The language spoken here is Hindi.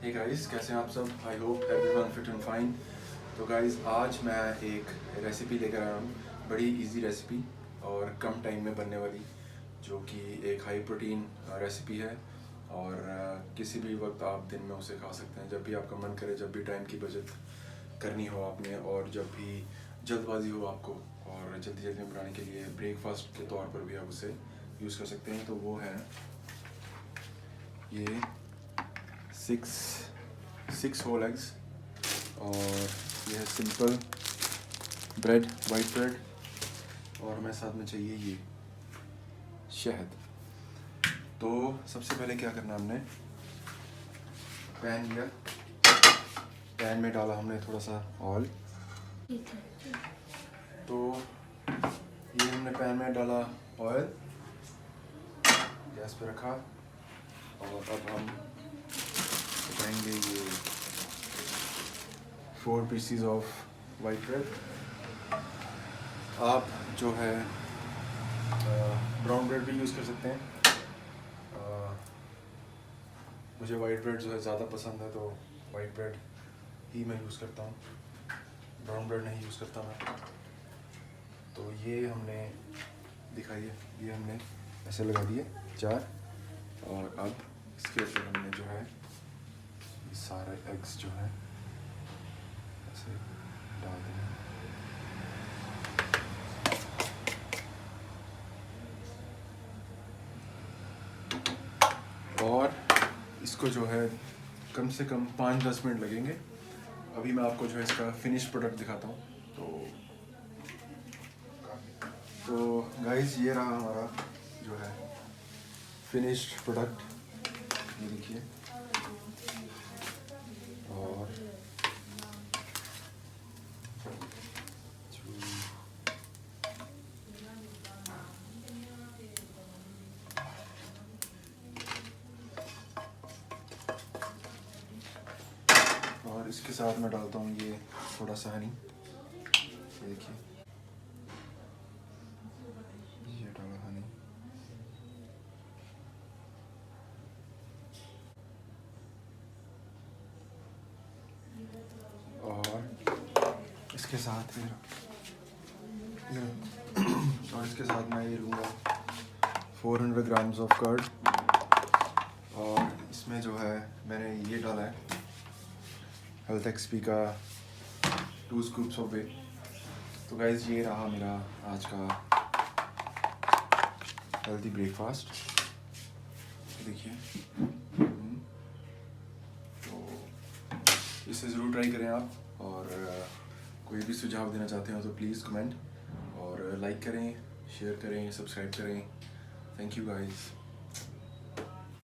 हे गाइस, कैसे हैं आप सब? I hope everyone fit and fine. तो गाइस, आज मैं एक रेसिपी लेकर आया हूँ, बड़ी इजी रेसिपी और कम टाइम में बनने वाली, जो कि एक हाई प्रोटीन रेसिपी है और किसी भी वक्त आप दिन में उसे खा सकते हैं, जब भी आपका मन करे, जब भी टाइम की बचत करनी हो आपने और जब भी जल्दबाजी हो आपको और जल्दी जल्दी में बनाने के लिए ब्रेकफास्ट के तौर पर भी आप उसे यूज़ कर सकते हैं। तो वो है ये सिक्स होल एग्स और यह है सिंपल ब्रेड, वाइट ब्रेड, और हमें साथ में चाहिए ये शहद। तो सबसे पहले क्या करना, हमने पैन लिया, पैन में डाला हमने थोड़ा सा ऑयल। तो ये हमने पैन में डाला ऑयल, गैस पे रखा और अब हम बनाएंगे ये 4 पीसीज ऑफ वाइट ब्रेड। आप जो है ब्राउन ब्रेड भी यूज़ कर सकते हैं। मुझे वाइट ब्रेड जो है ज़्यादा पसंद है, तो वाइट ब्रेड ही मैं यूज़ करता हूँ, ब्राउन ब्रेड नहीं यूज़ करता मैं। तो ये हमने दिखाइए, ये हमने ऐसे लगा दिए 4, और अब इसके ऊपर हमने जो है ये सारे एग्स जो है ऐसे डाल देंगे। और इसको जो है कम से कम 5-10 मिनट लगेंगे। अभी मैं आपको जो है इसका फिनिश प्रोडक्ट दिखाता हूँ। तो गाइस, ये रहा हमारा जो है फिनिश्ड प्रोडक्ट, ये देखिए। और इसके साथ मैं डालता हूँ ये थोड़ा सा हनी, ये देखिए, ये डाला हनी। और इसके साथ मैं ये लूँगा 400 ग्राम्स ऑफ कर्ड, और इसमें जो है मैंने ये डाला है हेल्थ एक्सपी का 2 स्कूप्स ऑफ वे। तो गाइस, ये रहा मेरा आज का हेल्दी ब्रेकफास्ट, देखिए। तो इसे ज़रूर ट्राई करें आप, और कोई भी सुझाव देना चाहते हो तो प्लीज़ कमेंट और लाइक करें, शेयर करें, सब्सक्राइब करें। Thank you guys.